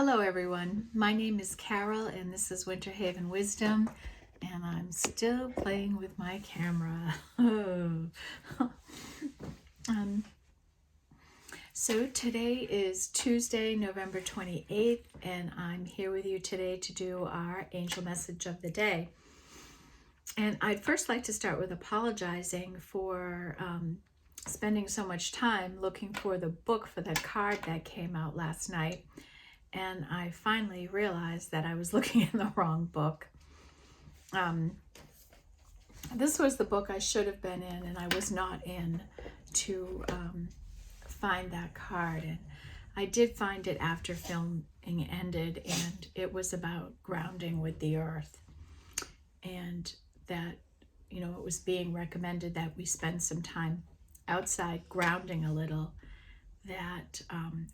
Hello everyone, my name is Carol and this is Winter Haven Wisdom, and I'm still playing with my camera. So today is Tuesday, November 28th, and I'm here with you today to do our angel message of the day. And I'd first like to start with apologizing for spending so much time looking for the book for that card that came out last night. And I finally realized that I was looking in the wrong book. This was the book I should have been in, and I was not in to find that card. And I did find it after filming ended, and it was about grounding with the earth. And that, it was being recommended that we spend some time outside grounding a little, that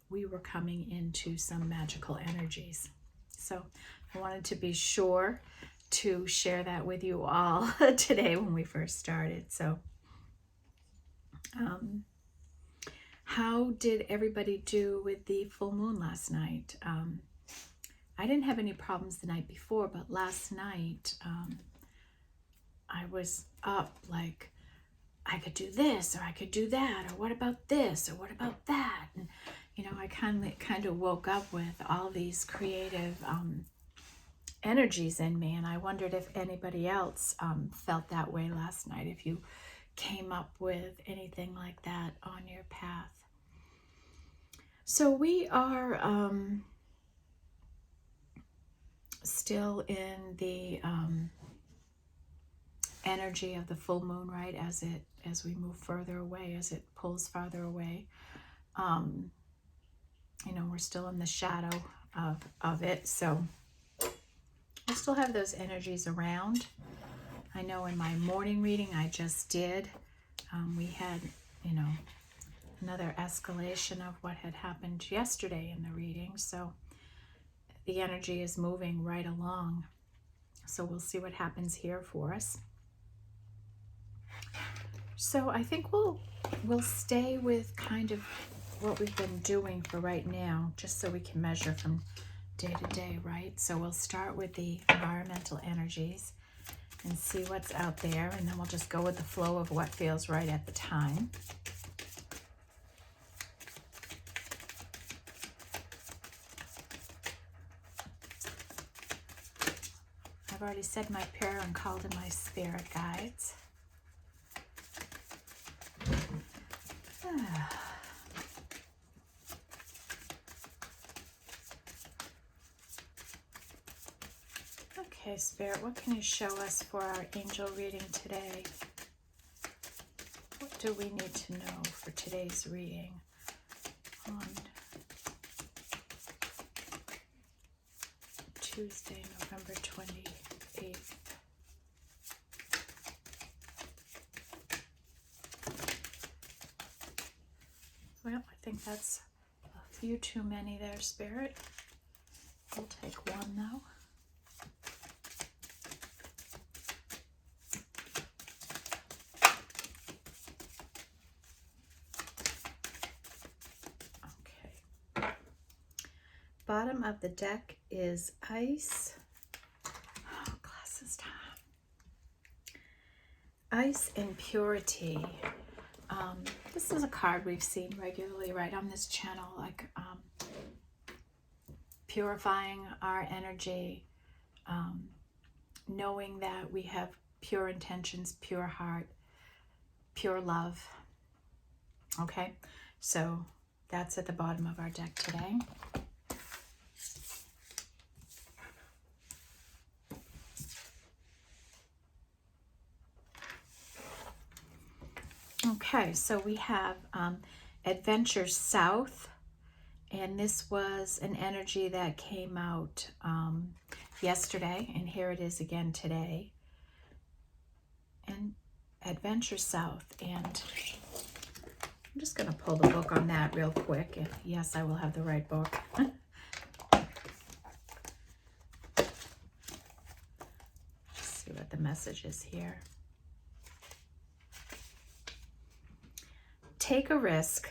we were coming into some magical energies. So I wanted to be sure to share that with you all today when we first started. So how did everybody do with the full moon last night? I didn't have any problems the night before, but last night I was up like, I could do this, or I could do that, or what about this, or what about that? And, I kind of woke up with all these creative energies in me, and I wondered if anybody else felt that way last night, if you came up with anything like that on your path. So we are still in the energy of the full moon, right? As we move further away, as it pulls farther away, we're still in the shadow of it, so I still have those energies around. I know in my morning reading I just did, we had another escalation of what had happened yesterday in the reading, so the energy is moving right along. So we'll see what happens here for us. So I think we'll stay with kind of what we've been doing for right now, just so we can measure from day to day, right? So we'll start with the environmental energies and see what's out there, and then we'll just go with the flow of what feels right at the time. I've already said my prayer and called in my spirit guides. Okay, Spirit, what can you show us for our angel reading today? What do we need to know for today's reading on Tuesday, November 28th? Well, I think that's a few too many there, Spirit. We'll take one, though. Okay. Bottom of the deck is ice. Oh, glasses time. Ice and purity. This is a card we've seen regularly right on this channel, like purifying our energy, knowing that we have pure intentions, pure heart, pure love. Okay, so that's at the bottom of our deck today. Okay, so we have Adventure South, and this was an energy that came out yesterday, and here it is again today. And Adventure South, and I'm just going to pull the book on that real quick. And yes, I will have the right book. Let's see what the message is here. Take a risk,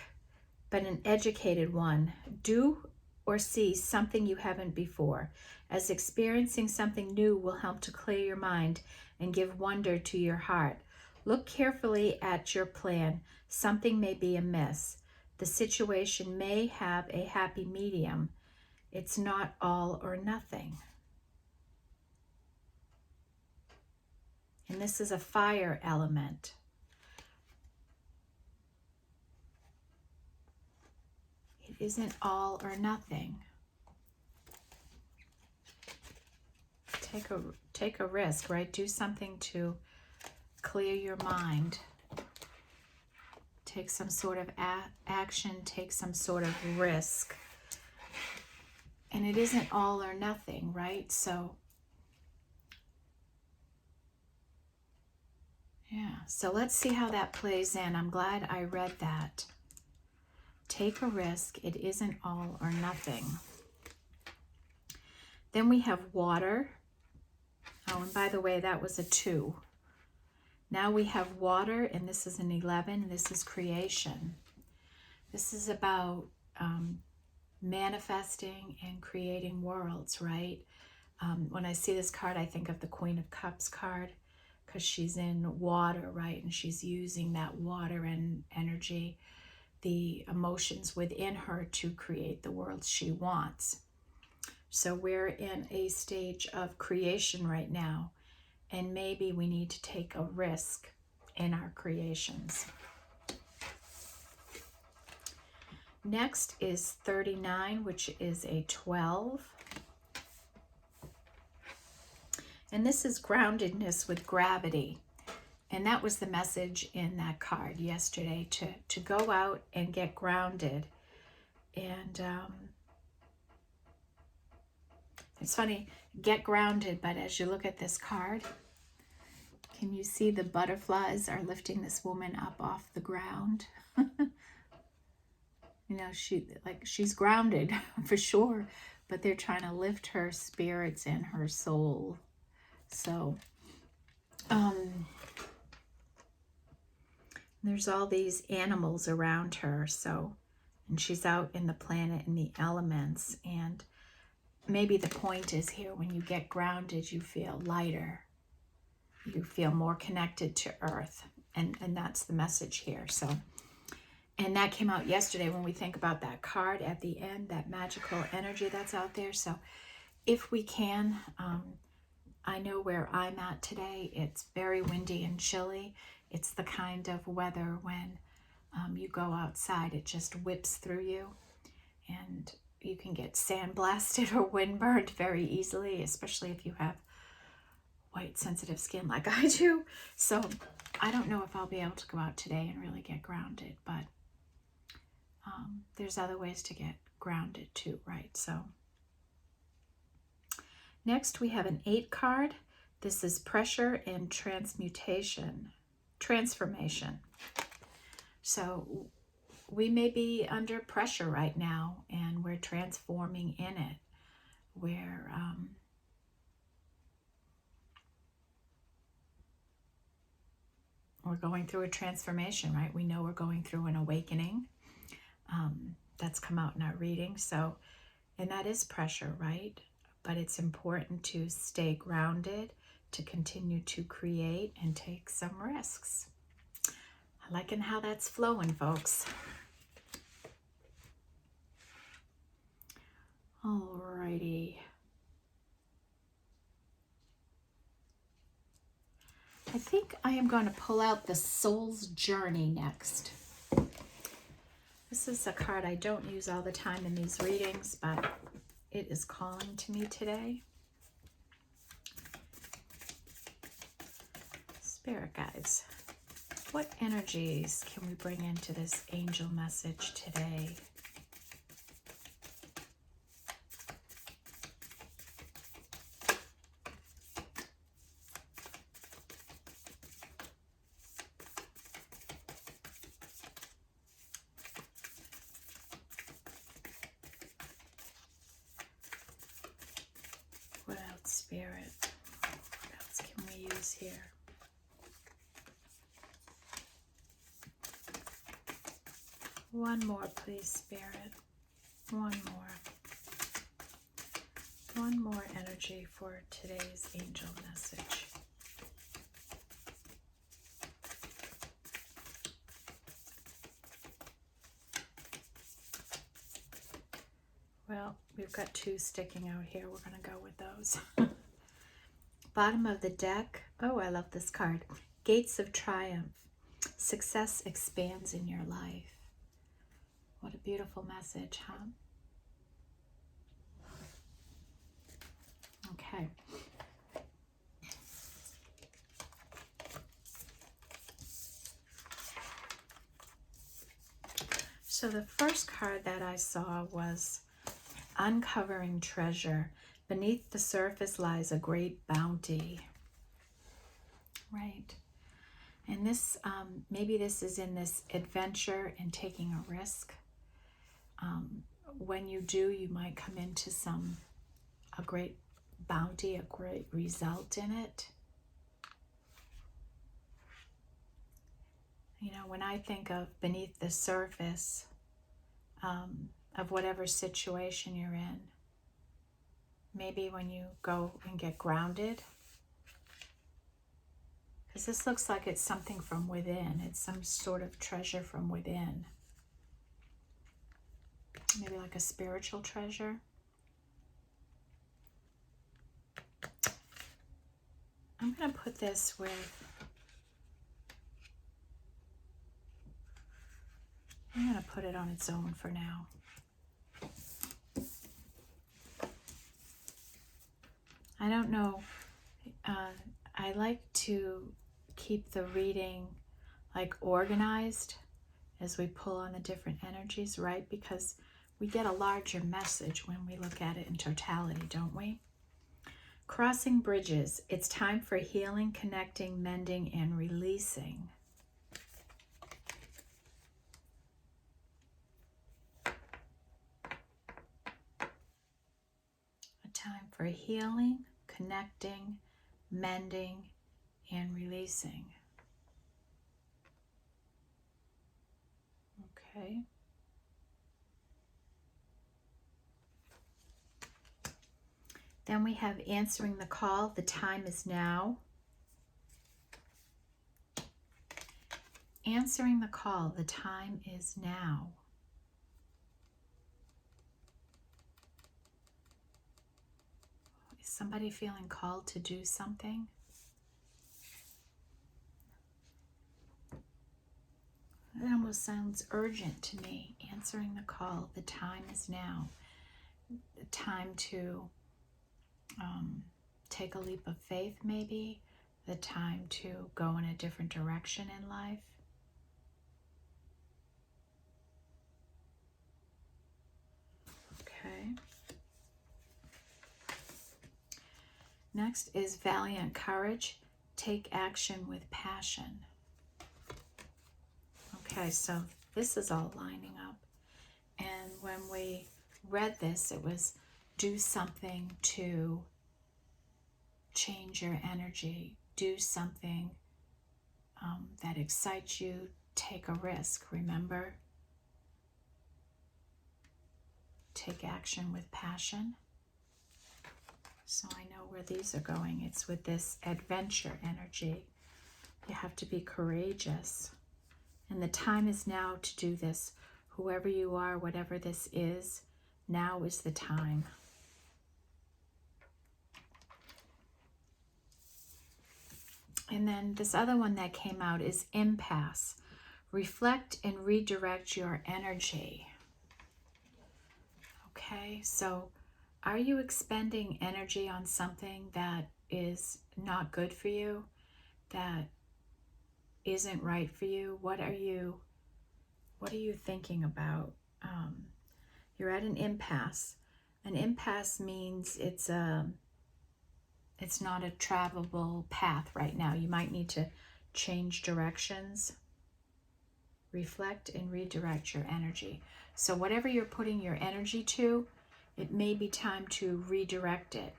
but an educated one. Do or see something you haven't before, as experiencing something new will help to clear your mind and give wonder to your heart. Look carefully at your plan. Something may be amiss. The situation may have a happy medium. It's not all or nothing. And this is a fire element. It isn't all or nothing. Take a risk, right? Do something to clear your mind. Take some sort of action, take some sort of risk. And it isn't all or nothing, right? So, yeah. So let's see how that plays in. I'm glad I read that. Take a risk. It isn't all or nothing. Then we have water. Oh, and by the way, that was a 2. Now we have water, and this is an 11. This is creation. This is about manifesting and creating worlds, right? When I see this card, I think of the Queen of Cups card, because she's in water, right? And she's using that water and energy, the emotions within her to create the world she wants. So we're in a stage of creation right now, and maybe we need to take a risk in our creations. Next is 39, which is a 12. And this is groundedness with gravity. And that was the message in that card yesterday, to go out and get grounded. And it's funny, get grounded, but as you look at this card, can you see the butterflies are lifting this woman up off the ground? You know, she's grounded for sure, but they're trying to lift her spirits and her soul. So, there's all these animals around her. So, and she's out in the planet and the elements. And maybe the point is here, when you get grounded, you feel lighter. You feel more connected to Earth. And that's the message here. So, and that came out yesterday when we think about that card at the end, that magical energy that's out there. So if we can, I know where I'm at today, it's very windy and chilly. It's the kind of weather when you go outside, it just whips through you. And you can get sandblasted or windburned very easily, especially if you have white sensitive skin like I do. So I don't know if I'll be able to go out today and really get grounded, but there's other ways to get grounded too, right? So next we have an 8 card. This is pressure and transformation. So we may be under pressure right now, and we're transforming in it. We're going through a transformation, right? We know we're going through an awakening. That's come out in our reading. So, and that is pressure, right? But it's important to stay grounded, to continue to create and take some risks. I'm liking how that's flowing, folks. Alrighty. I think I am going to pull out the Soul's Journey next. This is a card I don't use all the time in these readings, but it is calling to me today. Spirit guides, what energies can we bring into this angel message today? What else, Spirit? What else can we use here? One more, please, Spirit. One more. One more energy for today's angel message. Well, we've got two sticking out here. We're going to go with those. Bottom of the deck. Oh, I love this card. Gates of Triumph. Success expands in your life. What a beautiful message, huh? Okay. So the first card that I saw was Uncovering Treasure. Beneath the surface lies a great bounty. Right. And this, maybe this is in this adventure and taking a risk. When you do, you might come into a great bounty, a great result in it. You know, when I think of beneath the surface of whatever situation you're in, maybe when you go and get grounded, because this looks like it's something from within. It's some sort of treasure from within. Maybe like a spiritual treasure. I'm going to put this with, I'm going to put it on its own for now. I don't know. I like to keep the reading like organized as we pull on the different energies, right? Because we get a larger message when we look at it in totality, don't we? Crossing bridges. It's time for healing, connecting, mending, and releasing. A time for healing, connecting, mending, and releasing. Okay. Then we have answering the call. The time is now. Answering the call. The time is now. Is somebody feeling called to do something? It almost sounds urgent to me. Answering the call. The time is now. The time to take a leap of faith, maybe. The time to go in a different direction in life. Okay. Next is valiant courage. Take action with passion. Okay, so this is all lining up. And when we read this, it was do something to change your energy. Do something that excites you. Take a risk, remember? Take action with passion. So I know where these are going. It's with this adventure energy. You have to be courageous. And the time is now to do this. Whoever you are, whatever this is, now is the time. And then this other one that came out is impasse. Reflect and redirect your energy. Okay, so are you expending energy on something that is not good for you, that isn't right for you? What are you thinking about? You're at an impasse. An impasse means it's not a travelable path right now. You might need to change directions. Reflect and redirect your energy. So whatever you're putting your energy to, it may be time to redirect it.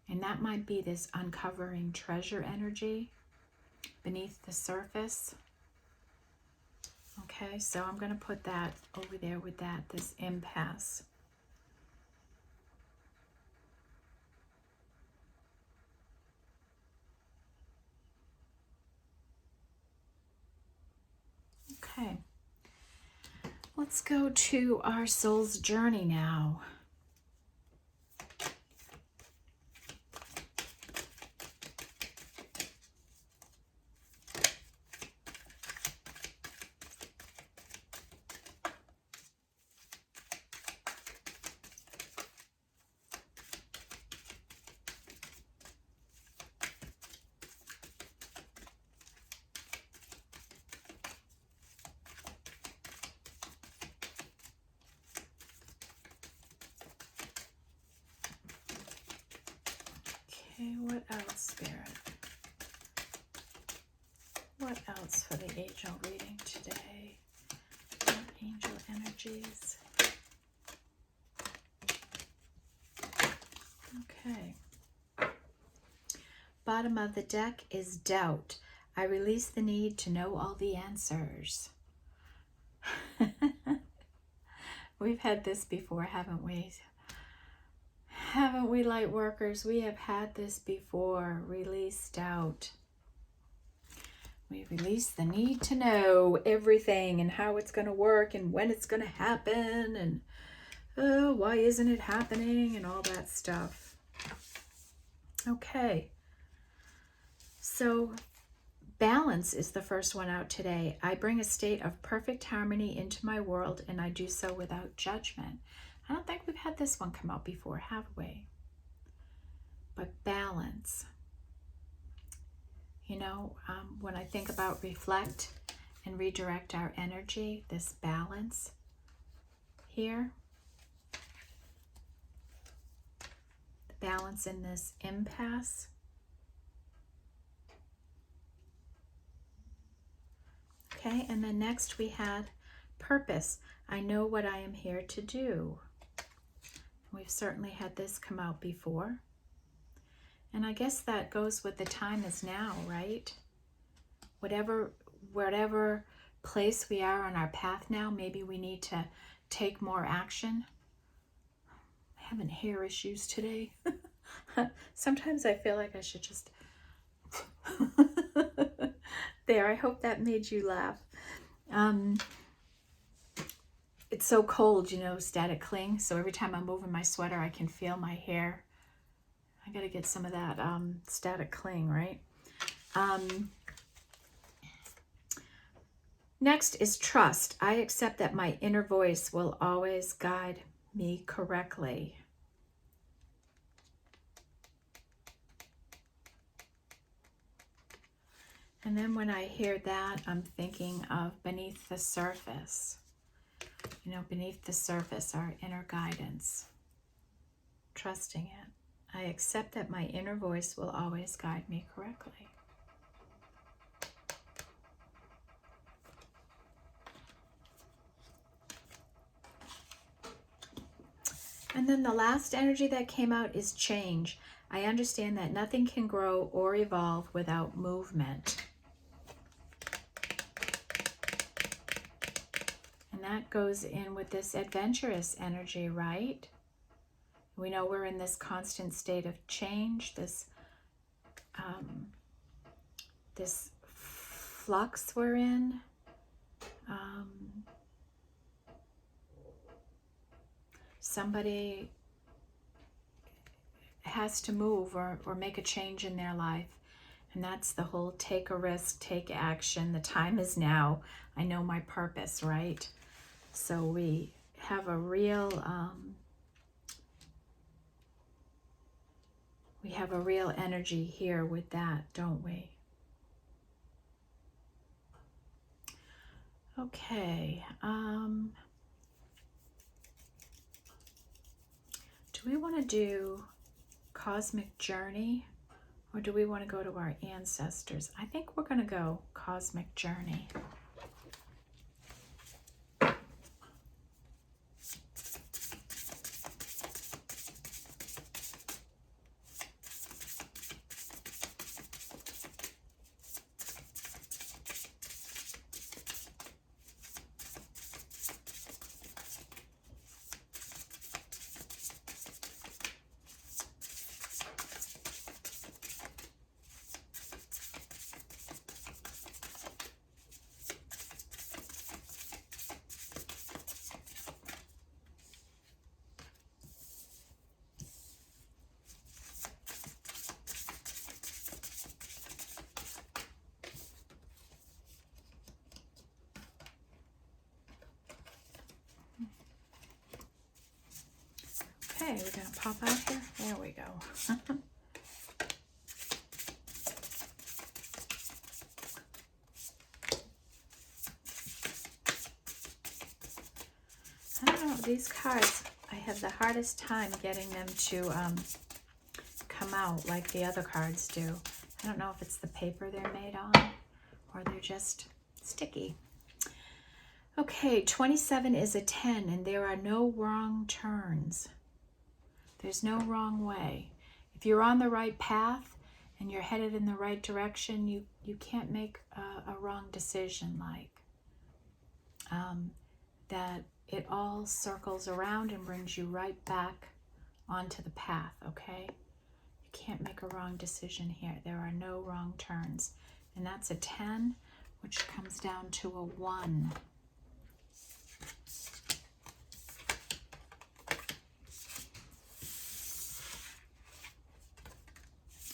And that might be this uncovering treasure energy beneath the surface. Okay, so I'm going to put that over there with that, this impasse. Let's go to our soul's journey now. Okay, what else, Spirit? What else for the angel reading today? What angel energies? Okay. Bottom of the deck is doubt. I release the need to know all the answers. We've had this before, haven't we? Haven't we, light workers? We have had this before. Release doubt. We release the need to know everything and how it's going to work and when it's going to happen and why isn't it happening and all that stuff. Okay. So balance is the first one out today. I bring a state of perfect harmony into my world, and I do so without judgment. I don't think we've had this one come out before, have we? But balance. You know, when I think about reflect and redirect our energy, this balance here, the balance in this impasse. Okay, and then next we had purpose. I know what I am here to do. We've certainly had this come out before. And I guess that goes with the time is now, right? Whatever place we are on our path now, maybe we need to take more action. I'm having hair issues today. Sometimes I feel like I should just... There, I hope that made you laugh. It's so cold, you know, static cling. So every time I'm moving my sweater, I can feel my hair. I got to get some of that static cling, right? Next is trust. I accept that my inner voice will always guide me correctly. And then when I hear that, I'm thinking of beneath the surface. You know, beneath the surface, our inner guidance. Trusting it. I accept that my inner voice will always guide me correctly. And then the last energy that came out is change. I understand that nothing can grow or evolve without movement. And that goes in with this adventurous energy, right? We know we're in this constant state of change, this flux we're in. Somebody has to move or make a change in their life. And that's the whole take a risk, take action. The time is now. I know my purpose, right? So we have a real energy here with that, don't we? Okay. Do we want to do Cosmic Journey, or do we want to go to our ancestors? I think we're going to go Cosmic Journey. Okay, we're going to pop out here. There we go. I don't know, these cards, I have the hardest time getting them to come out like the other cards do. I don't know if it's the paper they're made on or they're just sticky. Okay, 27 is a 10, and there are no wrong turns. There's no wrong way. If you're on the right path and you're headed in the right direction, you can't make a wrong decision, like that it all circles around and brings you right back onto the path, okay? You can't make a wrong decision here. There are no wrong turns. And that's a 10, which comes down to a 1.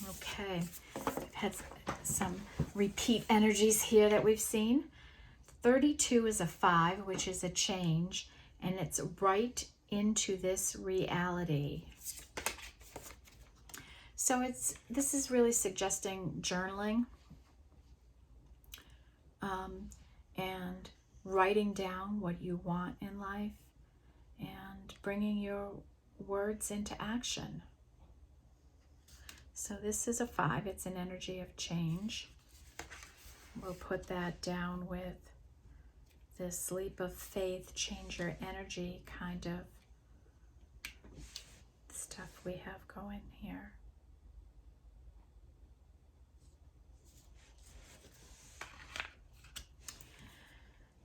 Okay, I've had some repeat energies here that we've seen. 32 is a 5, which is a change, and it's right into this reality. So this is really suggesting journaling and writing down what you want in life and bringing your words into action. So this is a 5. It's an energy of change. We'll put that down with this leap of faith, change your energy kind of stuff we have going here.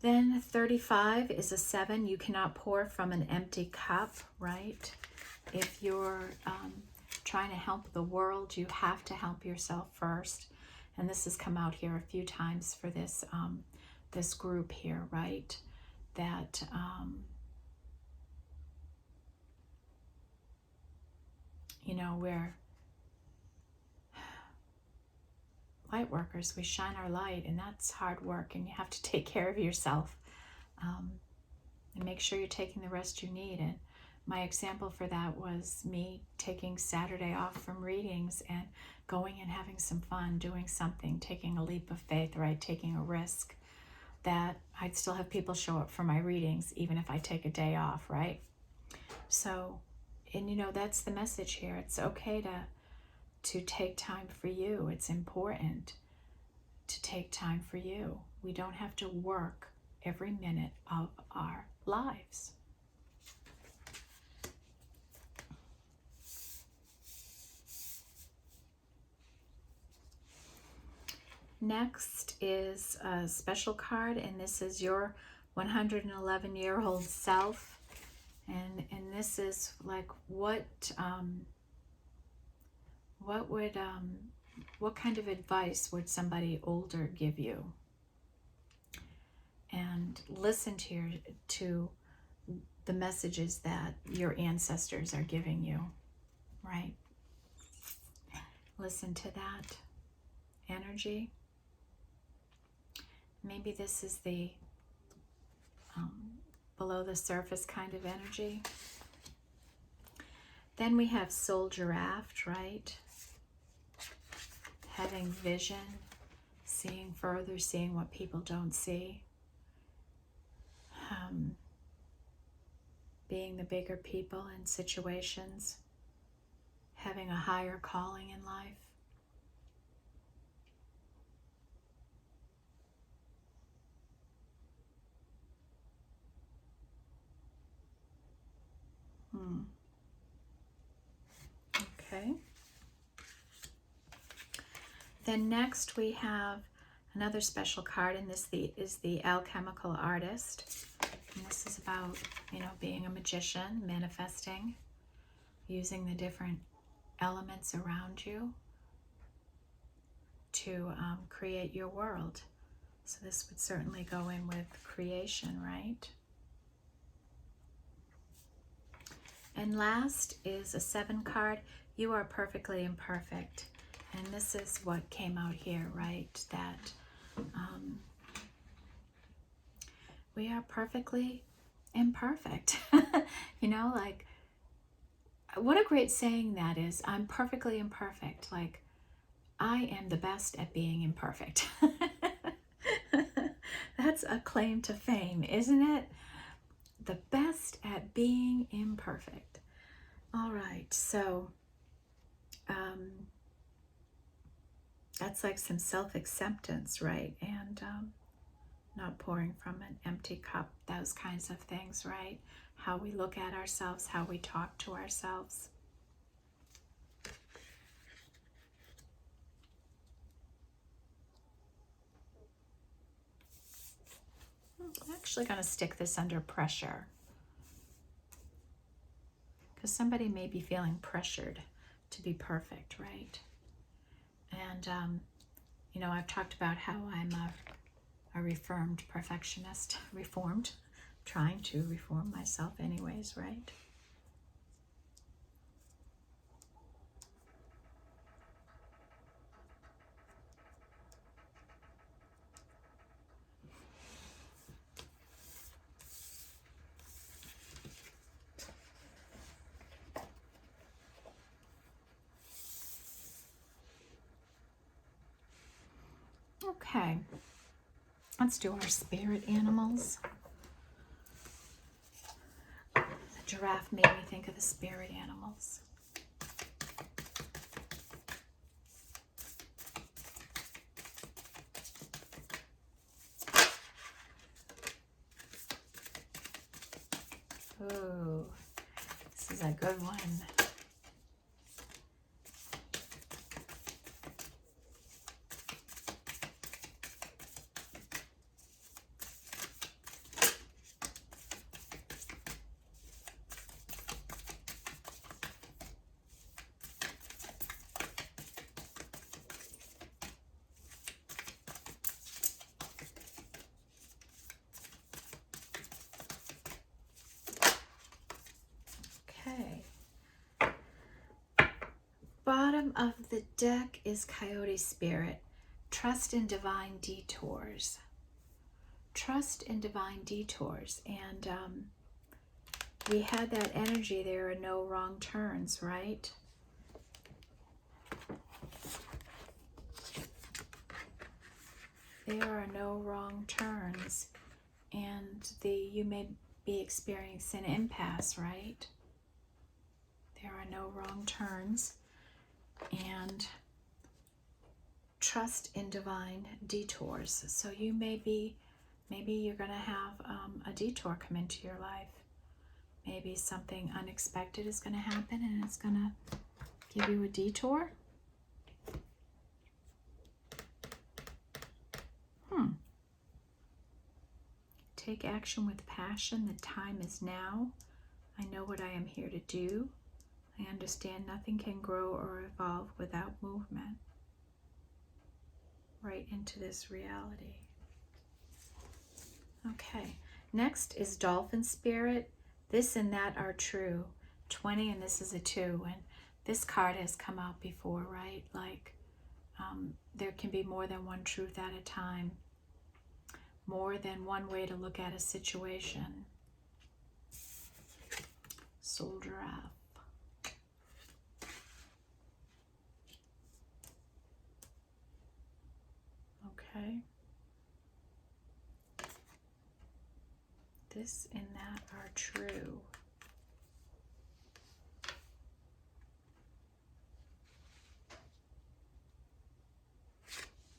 Then 35 is a 7. You cannot pour from an empty cup, right? If you're trying to help the world, you have to help yourself first. And this has come out here a few times for this this group here, right? That you know, we're light workers. We shine our light, and that's hard work, and you have to take care of yourself and make sure you're taking the rest you need. And my example for that was me taking Saturday off from readings and going and having some fun, doing something, taking a leap of faith, right? Taking a risk that I'd still have people show up for my readings even if I take a day off, right? So, and you know, that's the message here. It's okay to take time for you. It's important to take time for you. We don't have to work every minute of our lives. Next is a special card, and this is your 111-year-old self. And this is like what kind of advice would somebody older give you? And listen to the messages that your ancestors are giving you, right? Listen to that energy. Maybe this is the below the surface kind of energy. Then we have Soul Giraffe, right? Having vision, seeing further, seeing what people don't see. Being the bigger people in situations. Having a higher calling in life. Okay. Then next we have another special card, and this is the Alchemical Artist. And this is about, you know, being a magician, manifesting, using the different elements around you to create your world. So this would certainly go in with creation, right? And last is a 7 card. You are perfectly imperfect. And this is what came out here, right? That we are perfectly imperfect. You know, like what a great saying that is. I'm perfectly imperfect. Like, I am the best at being imperfect. That's a claim to fame, isn't it? The best at being imperfect. All right, so that's like some self-acceptance, right? And not pouring from an empty cup, those kinds of things, right? How we look at ourselves, how we talk to ourselves. I'm actually going to stick this under pressure, because somebody may be feeling pressured to be perfect, right? And, you know, I've talked about how I'm a reformed perfectionist, trying to reform myself anyways, right? Okay, let's do our spirit animals. The giraffe made me think of the spirit animals. Ooh, this is a good one. Okay. Bottom of the deck is Coyote Spirit. Trust in divine detours. Trust in divine detours. And we had that energy. There are no wrong turns, right? There are no wrong turns. And you may be experiencing an impasse, right? There are no wrong turns. And trust in divine detours. So you maybe you're going to have a detour come into your life. Maybe something unexpected is going to happen and it's going to give you a detour. Take action with passion. The time is now. I know what I am here to do. I understand nothing can grow or evolve without movement. Right into this reality. Okay, next is Dolphin Spirit. This and that are true. 20 and this is a 2. And this card has come out before, right? Like there can be more than one truth at a time. More than one way to look at a situation. Soul Giraffe. Okay. This and that are true.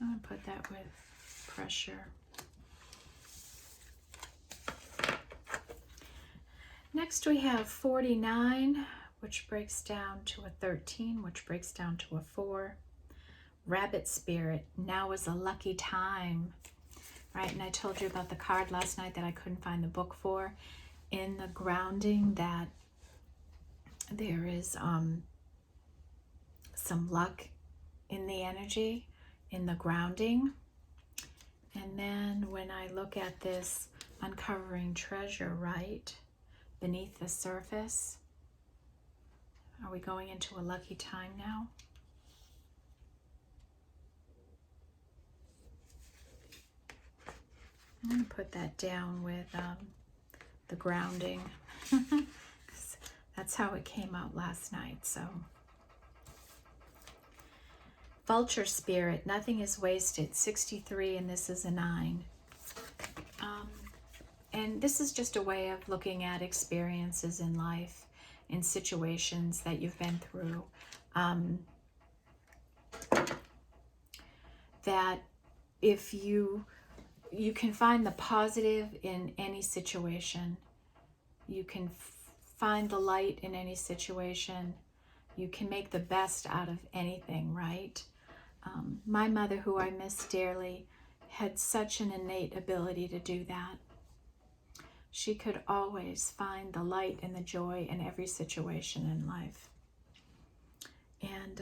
I'm going to put that with pressure. Next we have 49, which breaks down to a 13, which breaks down to a 4. Rabbit Spirit, now is a lucky time. Right, and I told you about the card last night that I couldn't find the book for. In the grounding, that there is some luck in the energy, in the grounding. And then when I look at this uncovering treasure, right, beneath the surface, are we going into a lucky time now? I'm going to put that down with the grounding. That's how it came out last night. So, Vulture Spirit, nothing is wasted. 63, and this is a 9. And this is just a way of looking at experiences in life, in situations that you've been through. That if you can find the positive in any situation, you can find the light in any situation, you can make the best out of anything, right? My mother, who I miss dearly, had such an innate ability to do that. She could always find the light and the joy in every situation in life. And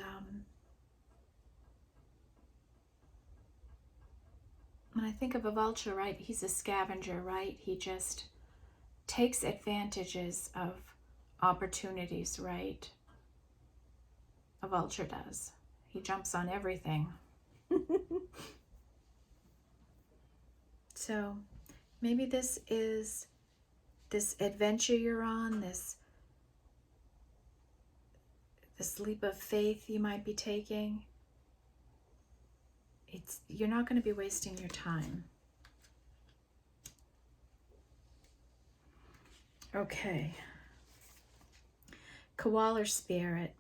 when I think of a vulture, right, he's a scavenger, right? He just takes advantages of opportunities, right? A vulture does. He jumps on everything. So maybe this is this adventure you're on, this leap of faith you might be taking. You're not going to be wasting your time. Okay. Koala Spirit.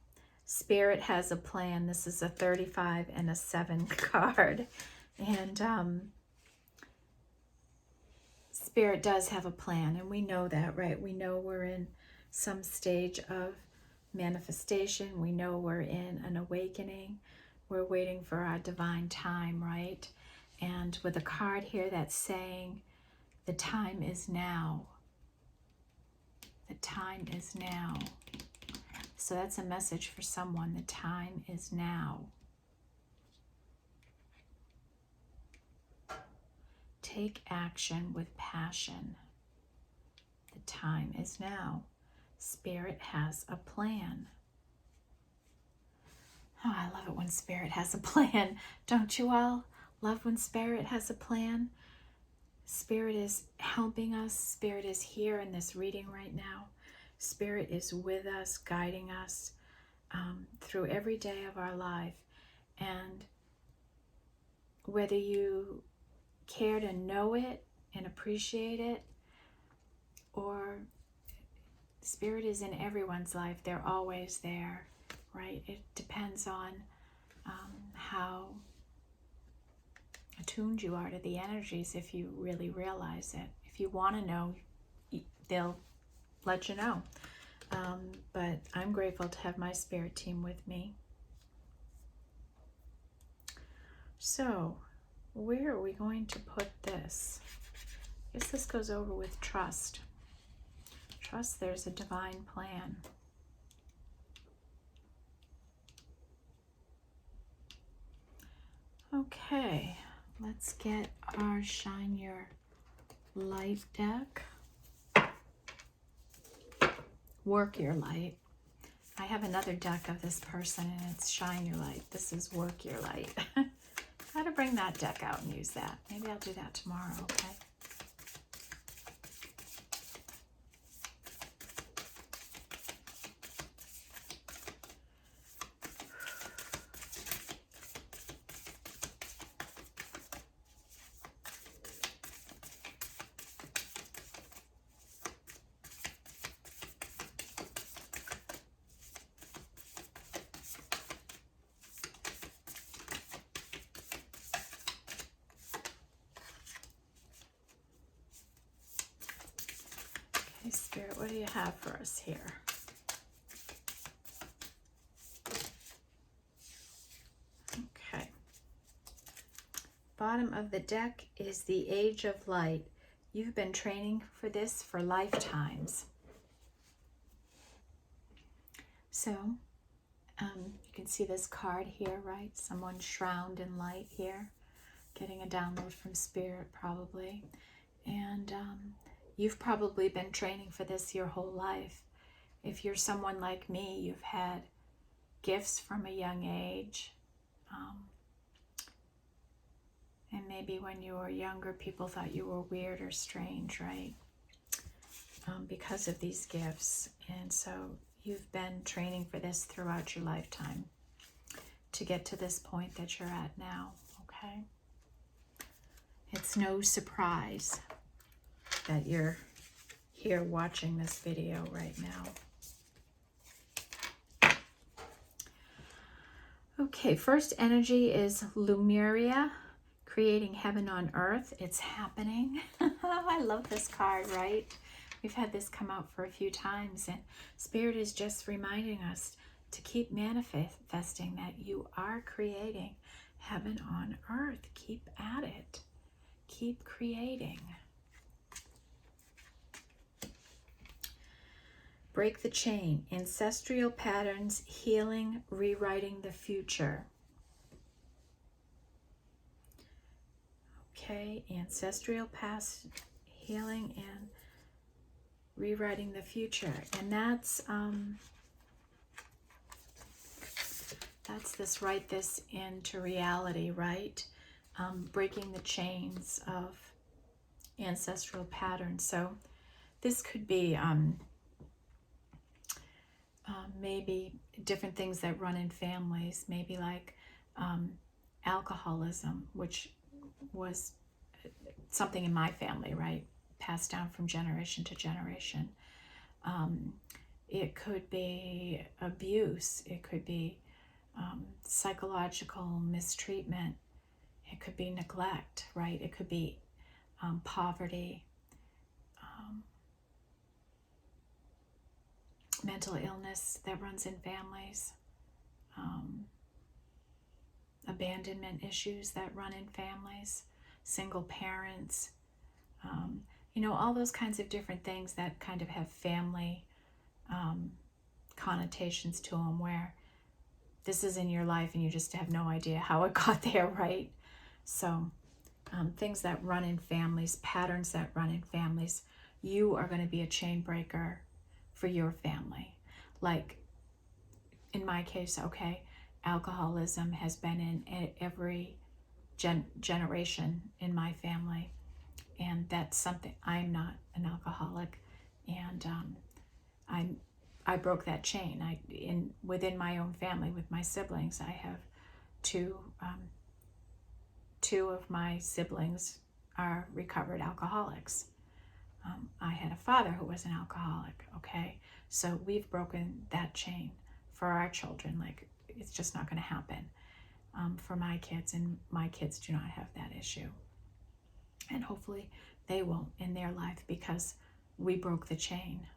Spirit has a plan. This is a 35 and a 7 card. And Spirit does have a plan, and we know that, right? We know we're in some stage of manifestation. We know we're in an awakening. We're waiting for our divine time, right? And with a card here that's saying, the time is now. The time is now. So that's a message for someone. The time is now. Take action with passion. The time is now. Spirit has a plan. Oh, I love it when Spirit has a plan. Don't you all love when Spirit has a plan? Spirit is helping us. Spirit is here in this reading right now. Spirit is with us, guiding us through every day of our life. And whether you care to know it and appreciate it, or Spirit is in everyone's life. They're always there, right? It depends on how attuned you are to the energies, if you really realize it. If you want to know, they'll let you know. But I'm grateful to have my spirit team with me. So, where are we going to put this? I guess this goes over with trust. Trust there's a divine plan. Okay, let's get our Shine Your Light deck. Work Your Light. I have another deck of this person, and it's Shine Your Light. This is Work Your Light. Got to bring that deck out and use that. Maybe I'll do that tomorrow, okay? Okay, Spirit, what do you have for us here? Okay. Bottom of the deck is the Age of Light. You've been training for this for lifetimes. So, you can see this card here, right? Someone shrouded in light here, getting a download from Spirit probably. And you've probably been training for this your whole life. If you're someone like me, you've had gifts from a young age. And maybe when you were younger, people thought you were weird or strange, right? because of these gifts. And so you've been training for this throughout your lifetime to get to this point that you're at now, okay? It's no surprise that you're here watching this video right now. Okay, first energy is Lemuria, creating heaven on earth. It's happening. I love this card, right? We've had this come out for a few times, and Spirit is just reminding us to keep manifesting that you are creating heaven on earth. Keep at it. Keep creating. Break the chain. Ancestral patterns, healing, rewriting the future. Okay, ancestral past, healing, and rewriting the future. And that's this write this into reality, right? Breaking the chains of ancestral patterns. So this could be maybe different things that run in families, maybe like alcoholism, which was something in my family, right? Passed down from generation to generation. It could be abuse. It could be psychological mistreatment. It could be neglect, right? It could be poverty, mental illness that runs in families, abandonment issues that run in families, single parents, you know, all those kinds of different things that kind of have family connotations to them, where this is in your life and you just have no idea how it got there, right? So things that run in families, patterns that run in families, you are going to be a chain breaker for your family. Like in my case, okay, alcoholism has been in every generation in my family, and that's something. I'm not an alcoholic, and I broke that chain. Within my own family with my siblings, I have two of my siblings are recovered alcoholics. I had a father who was an alcoholic, okay? So we've broken that chain for our children. Like, it's just not going to happen for my kids, and my kids do not have that issue. And hopefully they won't in their life, because we broke the chain.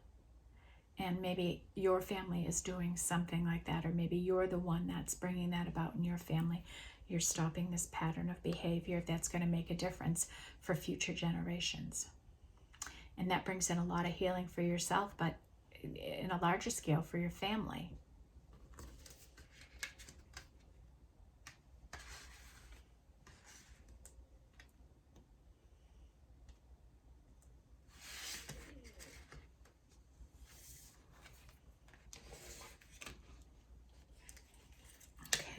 And maybe your family is doing something like that, or maybe you're the one that's bringing that about in your family. You're stopping this pattern of behavior that's going to make a difference for future generations. And that brings in a lot of healing for yourself, but in a larger scale for your family.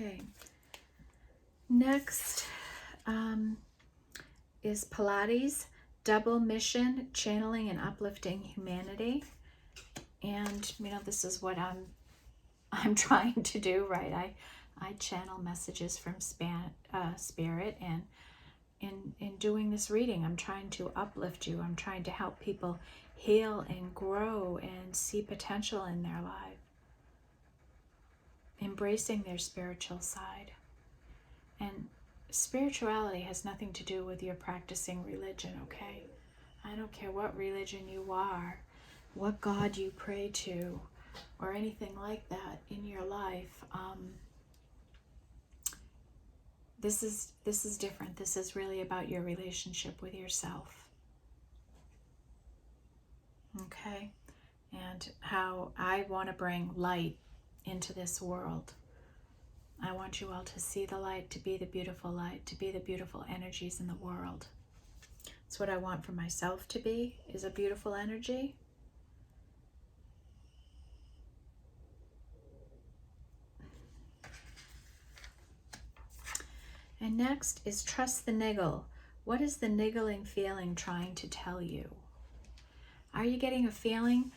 Okay. Next is Pilates, double mission, channeling and uplifting humanity. And you know, this is what I'm trying to do, right? I channel messages from Spirit, and in doing this reading, I'm trying to uplift you. I'm trying to help people heal and grow and see potential in their life, embracing their spiritual side. And spirituality has nothing to do with your practicing religion, okay? I don't care what religion you are, what God you pray to, or anything like that in your life. This is different. This is really about your relationship with yourself. Okay? And how I want to bring light into this world. I want you all to see the light, to be the beautiful light, to be the beautiful energies in the world. It's what I want for myself to be, is a beautiful energy. And next is trust the niggle. What is the niggling feeling trying to tell you? Are you getting a feeling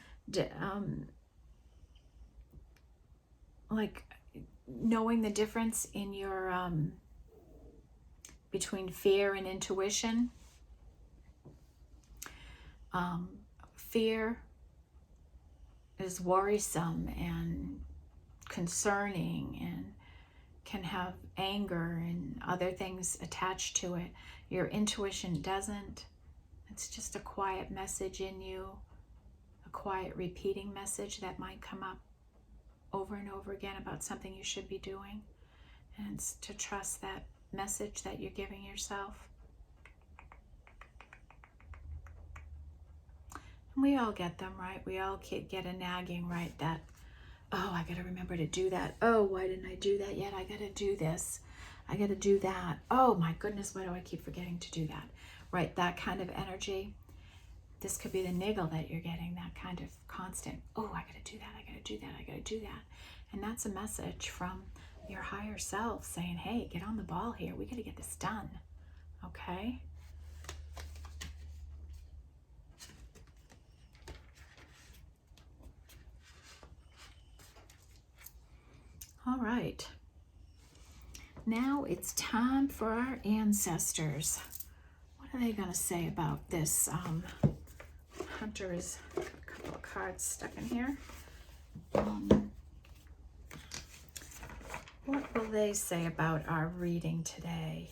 like knowing the difference in your between fear and intuition? Fear is worrisome and concerning and can have anger and other things attached to it. Your intuition doesn't. It's just a quiet message in you, a quiet repeating message that might come up over and over again about something you should be doing. And it's to trust that message that you're giving yourself. And we all get them, right? We all get a nagging, right? That, oh, I got to remember to do that. Oh, why didn't I do that yet? I got to do this. I got to do that. Oh my goodness, why do I keep forgetting to do that? Right? That kind of energy. This could be the niggle that you're getting, that kind of constant, oh, I got to do that. I got to do that. I got to do that. And that's a message from your higher self saying, hey, get on the ball here. We got to get this done. Okay? All right. Now it's time for our ancestors. What are they going to say about this? Hunter is a couple of cards stuck in here. What will they say about our reading today?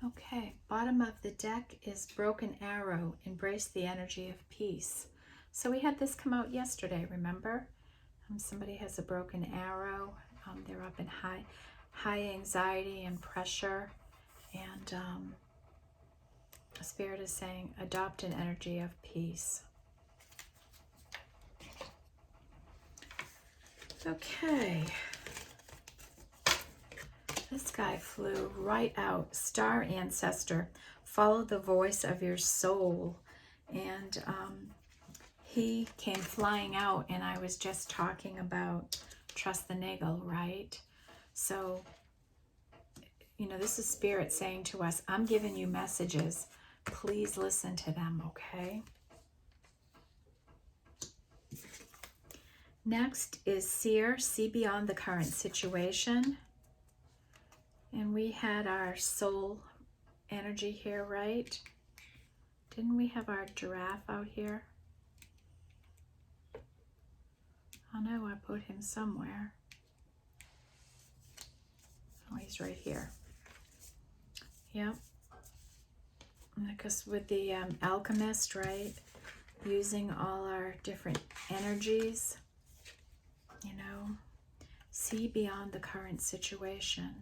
Okay, bottom of the deck is Broken Arrow, Embrace the Energy of Peace. So we had this come out yesterday, remember? Somebody has a broken arrow. They're up in high anxiety and pressure. And the Spirit is saying, adopt an energy of peace. Okay. This guy flew right out. Star Ancestor, follow the voice of your soul. And he came flying out, and I was just talking about trust the niggle, right? So, you know, this is Spirit saying to us, I'm giving you messages. Please listen to them, okay? Next is Seer, see beyond the current situation. And we had our soul energy here, right? Didn't we have our giraffe out here? Oh no, I put him somewhere. Oh, he's right here. Yep. Because with the alchemist, right? Using all our different energies, you know, see beyond the current situation.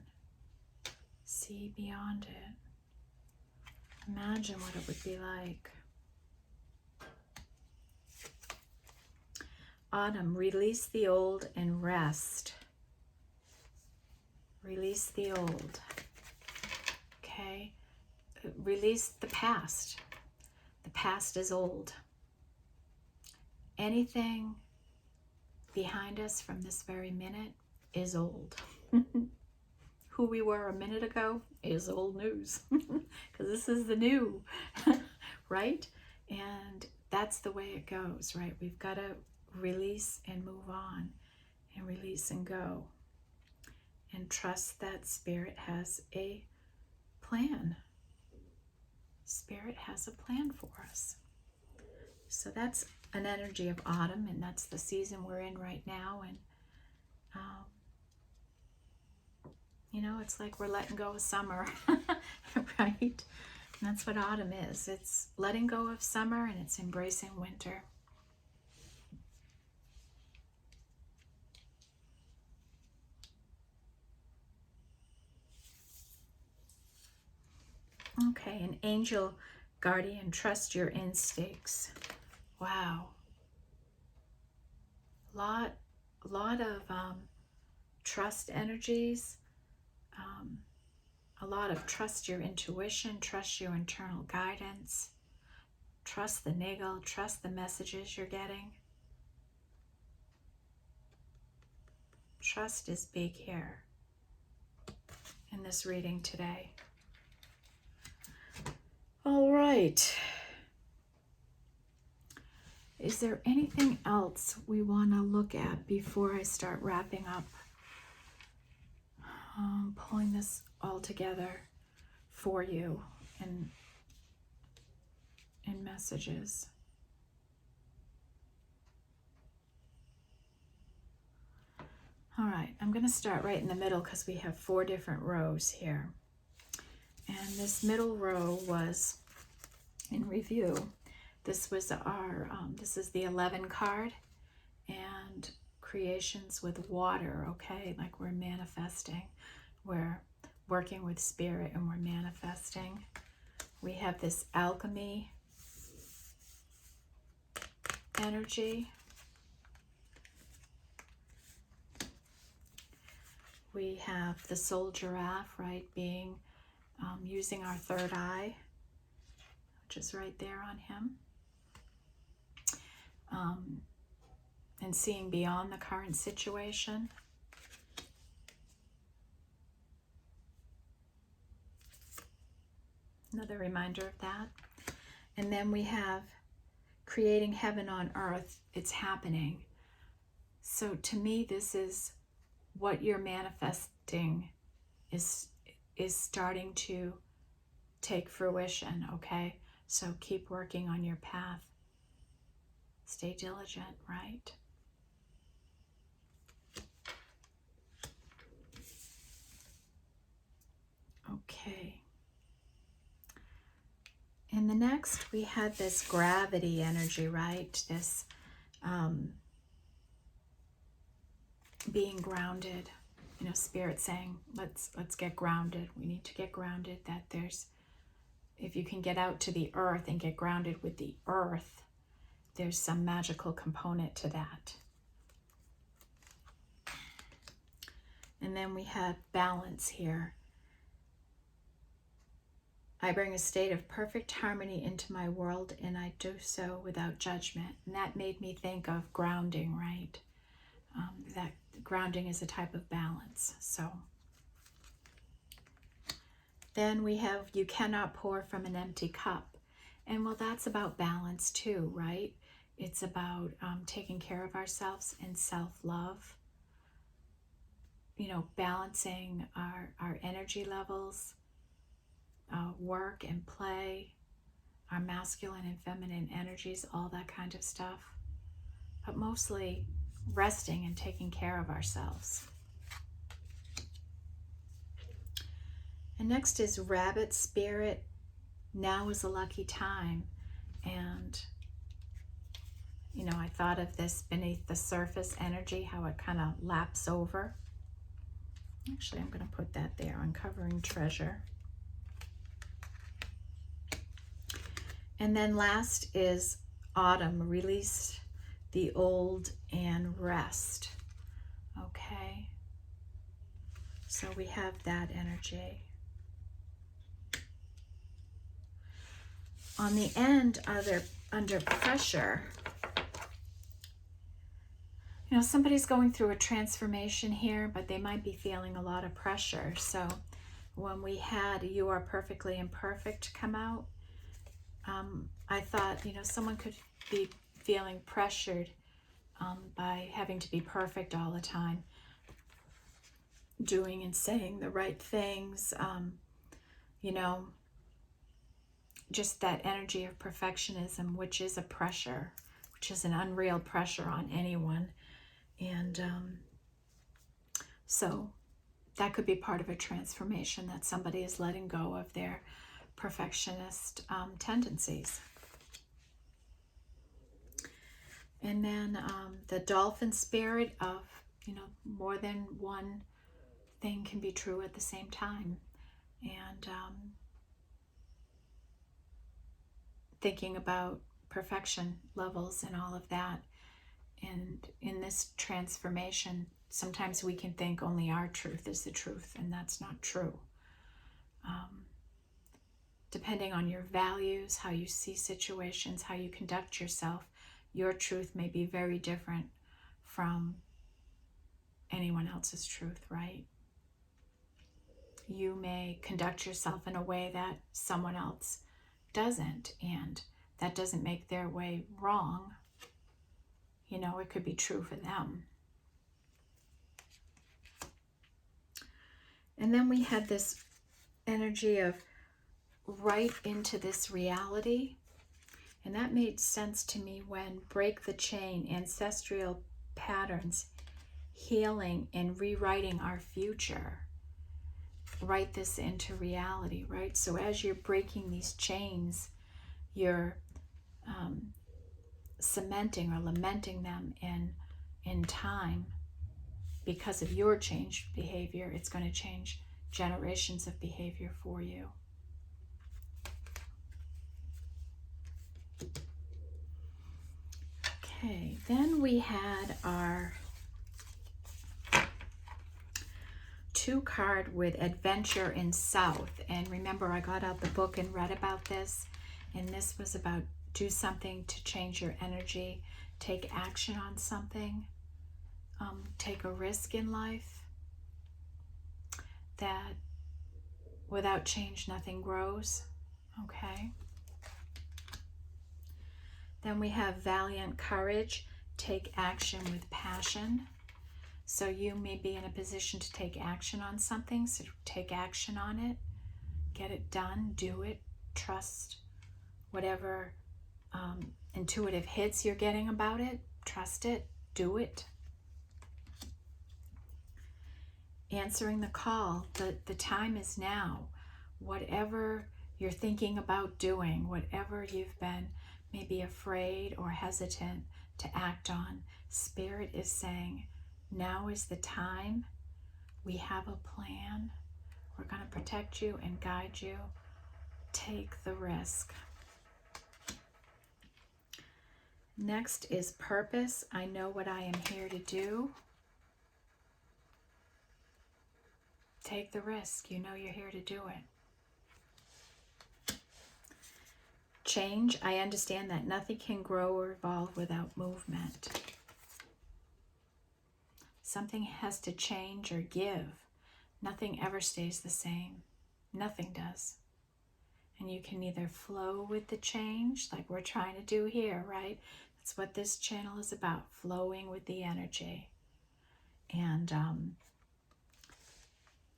See beyond it. Imagine what it would be like. Autumn, release the old and rest. Release the old. Okay? Release the past. The past is old. Anything behind us from this very minute is old. Who we were a minute ago is old news. Because this is the new, right? And that's the way it goes, right? We've got to release and move on, and release and go, and trust that Spirit has a plan. Spirit has a plan for us. So that's an energy of autumn, and that's the season we're in right now. And you know, it's like we're letting go of summer, right? And that's what autumn is. It's letting go of summer, and it's embracing winter. Okay, an angel guardian, trust your instincts. Wow. Lot of trust energies. A lot of trust your intuition, trust your internal guidance, trust the niggle, trust the messages you're getting. Trust is big here in this reading today. All right. Is there anything else we want to look at before I start wrapping up? Pulling this all together for you in messages. All right, I'm going to start right in the middle because we have 4 different rows here. And this middle row was in review. This was our, this is the 11 card, and creations with water, okay? Like we're manifesting. We're working with spirit and we're manifesting. We have this alchemy energy. We have the soul giraffe, right? Being, using our third eye, which is right there on him. And seeing beyond the current situation. Another reminder of that. And then we have creating heaven on earth. It's happening. So to me, this is what you're manifesting is starting to take fruition, okay? So keep working on your path. Stay diligent, right? Okay. In the next, we had this gravity energy, right? This being grounded. You know, Spirit saying, let's get grounded. We need to get grounded. That there's, if you can get out to the earth and get grounded with the earth, there's some magical component to that. And then we have balance here. I bring a state of perfect harmony into my world, and I do so without judgment. And that made me think of grounding, right? That grounding is a type of balance. So then we have, you cannot pour from an empty cup. And well, that's about balance too, right? It's about taking care of ourselves and self-love. You know, balancing our energy levels, work and play, our masculine and feminine energies, all that kind of stuff. But mostly resting and taking care of ourselves. And next is rabbit spirit. Now is a lucky time. And, you know, I thought of this beneath the surface energy, how it kind of laps over. Actually, I'm going to put that there, uncovering treasure. And then last is autumn, release the old and rest. Okay. So we have that energy. On the end, under pressure, you know, somebody's going through a transformation here, but they might be feeling a lot of pressure. So when we had You Are Perfectly Imperfect come out, I thought, you know, someone could be feeling pressured by having to be perfect all the time, doing and saying the right things, you know, just that energy of perfectionism, which is a pressure, which is an unreal pressure on anyone. And so that could be part of a transformation, that somebody is letting go of their perfectionist tendencies. And then the dolphin spirit of, you know, more than one thing can be true at the same time. And thinking about perfection levels and all of that. And in this transformation, sometimes we can think only our truth is the truth, and that's not true. Depending on your values, how you see situations, how you conduct yourself, your truth may be very different from anyone else's truth, right? You may conduct yourself in a way that someone else doesn't, and that doesn't make their way wrong. You know, it could be true for them. And then we had this energy of right into this reality. And that made sense to me when Break the Chain, Ancestral Patterns, Healing and Rewriting Our Future. Write this into reality, right? So as you're breaking these chains, you're cementing or lamenting them in time. Because of your changed behavior, it's going to change generations of behavior for you. Okay, then we had our 2-card with Adventure in South. And remember, I got out the book and read about this. And this was about do something to change your energy, take action on something, take a risk in life. That without change, nothing grows. Okay. Then we have Valiant Courage, take action with passion. So you may be in a position to take action on something, so take action on it, get it done, do it, trust whatever intuitive hits you're getting about it, trust it, do it. Answering the call, the time is now. Whatever you're thinking about doing, whatever you've been maybe afraid or hesitant to act on, Spirit is saying, now is the time. We have a plan. We're going to protect you and guide you. Take the risk. Next is Purpose. I know what I am here to do. Take the risk. You know you're here to do it. Change. I understand that nothing can grow or evolve without movement. Something has to change or give. Nothing ever stays the same. Nothing does. And you can either flow with the change, like we're trying to do here, right? That's what this channel is about, flowing with the energy. And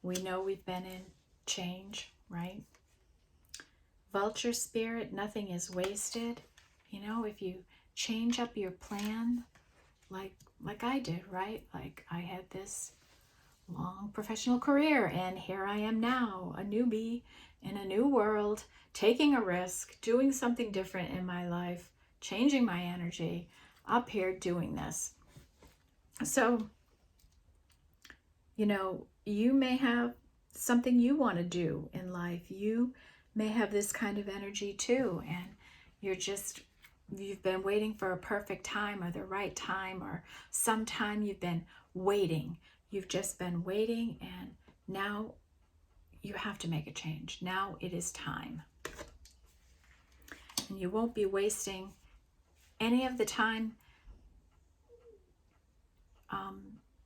we know we've been in change, right? Vulture Spirit, nothing is wasted. You know, if you change up your plan, like I did, right? Like I had this long professional career, and here I am now, a newbie in a new world, taking a risk, doing something different in my life, changing my energy, up here doing this. So, you know, you may have something you want to do in life. You may have this kind of energy too, and you've been waiting for a perfect time or the right time, or sometime you've been waiting. You've just been waiting, and now you have to make a change. Now it is time. And you won't be wasting any of the time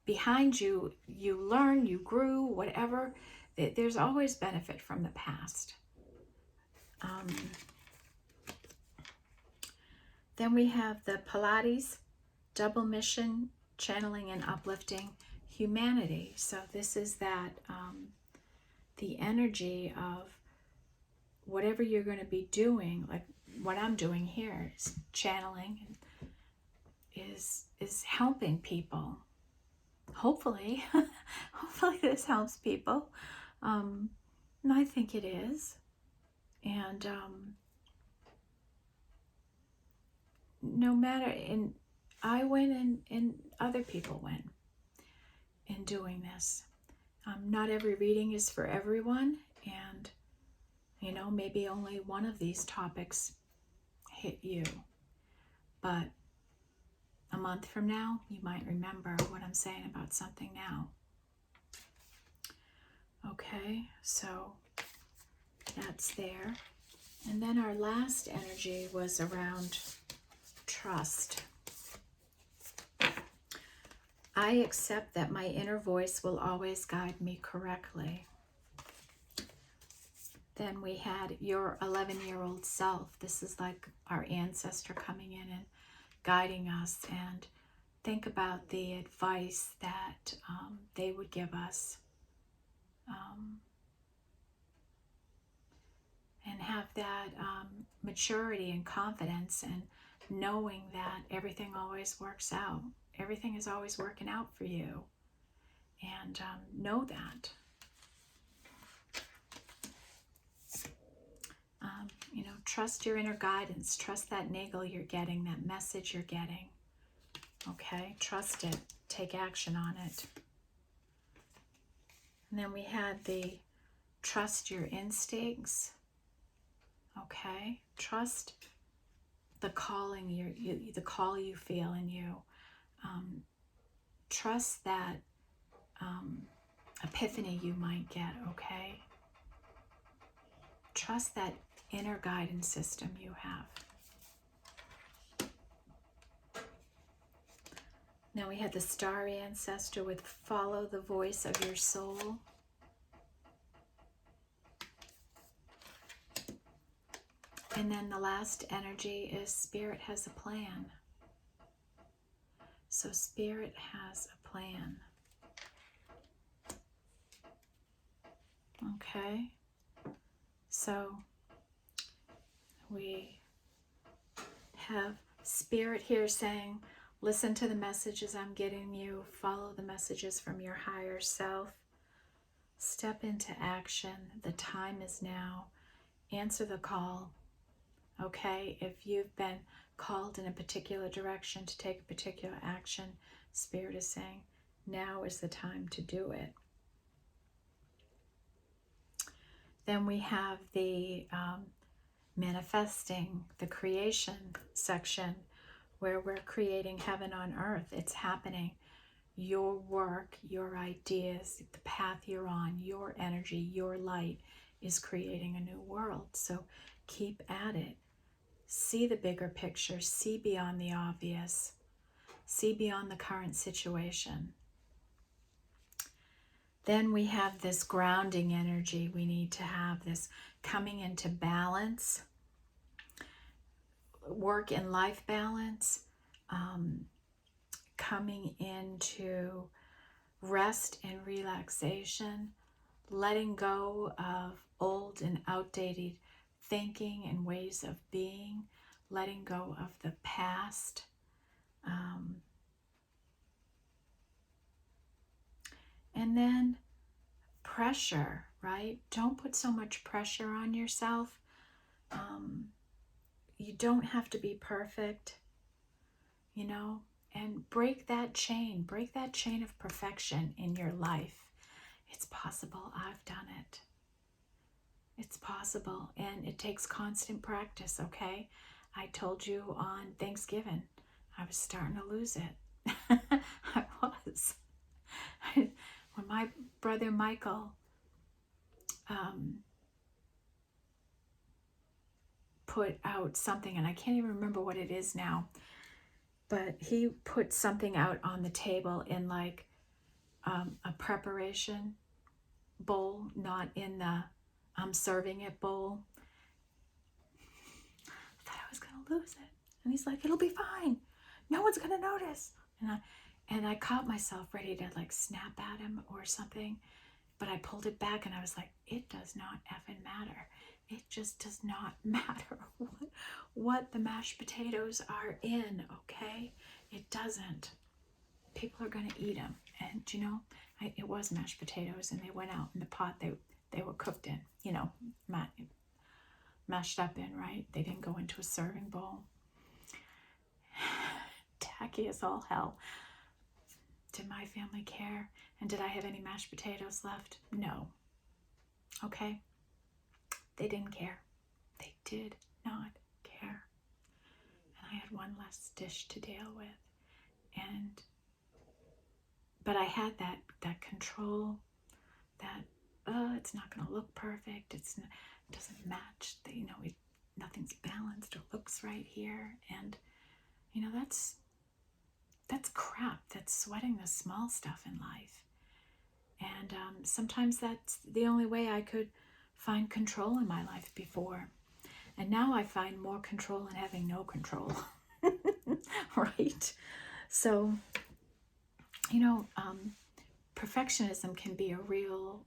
behind you. You learn, you grew, whatever. There's always benefit from the past. Then we have the Pilates, Double Mission, Channeling and Uplifting Humanity. So this is that, the energy of whatever you're going to be doing, like what I'm doing here is channeling, is helping people. Hopefully, hopefully this helps people. And I think it is. And no matter, and I went and other people went in doing this. Not every reading is for everyone, and you know, maybe only one of these topics hit you. But a month from now, you might remember what I'm saying about something now. Okay, so that's there. And then our last energy was around trust. I accept that my inner voice will always guide me correctly. Then we had your 11-year-old self. This is like our ancestor coming in and guiding us. And think about the advice that they would give us. And have that maturity and confidence and knowing that everything always works out. Everything is always working out for you. And know that. You know, trust your inner guidance. Trust that niggle you're getting, that message you're getting. Okay, trust it. Take action on it. And then we had the trust your instincts. Okay, trust the calling the call you feel in you. Trust that epiphany you might get. Okay, trust that inner guidance system you have. Now we had the starry ancestor with follow the voice of your soul. And then the last energy is Spirit has a plan. So Spirit has a plan. Okay. So we have Spirit here saying, listen to the messages I'm getting you. Follow the messages from your higher self. Step into action. The time is now. Answer the call. Okay, if you've been called in a particular direction to take a particular action, Spirit is saying, now is the time to do it. Then we have the manifesting, the creation section, where we're creating heaven on earth. It's happening. Your work, your ideas, the path you're on, your energy, your light is creating a new world. So keep at it. See the bigger picture. See beyond the obvious. See beyond the current situation. Then we have this grounding energy. We need to have this coming into balance, work and life balance, coming into rest and relaxation, letting go of old and outdated thinking and ways of being, letting go of the past. And then pressure, right? Don't put so much pressure on yourself. You don't have to be perfect, you know, and break that chain of perfection in your life. It's possible. I've done it. It's possible, and it takes constant practice, okay? I told you on Thanksgiving, I was starting to lose it. I was. When my brother Michael put out something, and I can't even remember what it is now, but he put something out on the table in like a preparation bowl, not in the I'm serving it bowl. I thought I was going to lose it. And he's like, it'll be fine. No one's going to notice. And I caught myself ready to like snap at him or something. But I pulled it back and I was like, it does not effing matter. It just does not matter what the mashed potatoes are in, okay? It doesn't. People are going to eat them. And, you know, it was mashed potatoes, and they went out in the pot they were cooked in, you know, mashed up in, right? They didn't go into a serving bowl. Tacky as all hell. Did my family care? And did I have any mashed potatoes left? No. Okay? They didn't care. They did not care. I had one less dish to deal with. But I had that control, that it's not going to look perfect. It doesn't match. Nothing's balanced or looks right here. And that's crap. That's sweating the small stuff in life. And sometimes that's the only way I could find control in my life before. And now I find more control in having no control. Right? So, perfectionism can be a real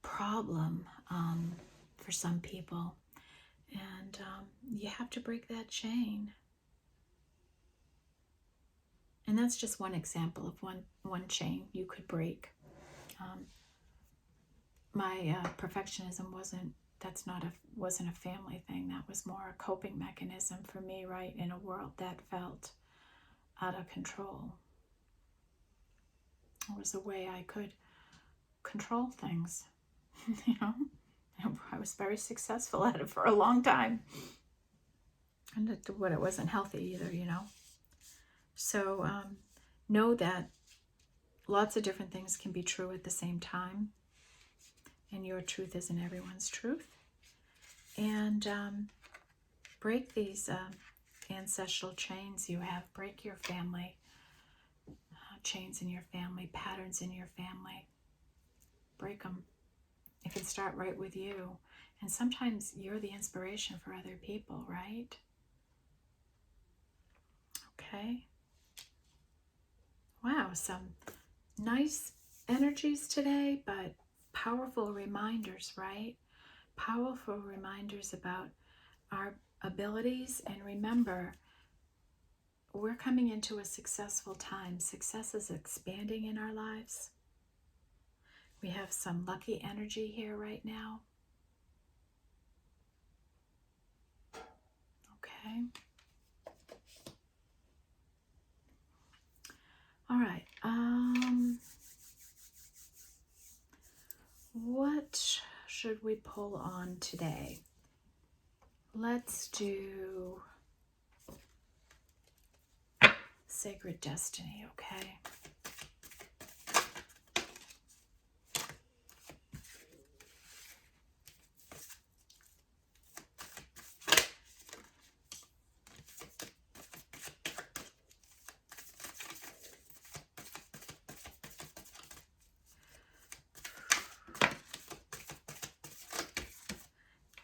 problem for some people. And you have to break that chain. And that's just one example of one chain you could break. My perfectionism wasn't a family thing. That was more a coping mechanism for me, right, in a world that felt out of control. It was a way I could control things. I was very successful at it for a long time. And it wasn't healthy either, So know that lots of different things can be true at the same time. And your truth isn't everyone's truth. And break these ancestral chains you have. Break your family chains in your family, patterns in your family. Break them. It can start right with you. And sometimes you're the inspiration for other people, right? Okay. Wow, some nice energies today, but powerful reminders, right? Powerful reminders about our abilities. And remember, we're coming into a successful time. Success is expanding in our lives. We have some lucky energy here right now. Okay. All right. What should we pull on today? Let's do Sacred Destiny, okay?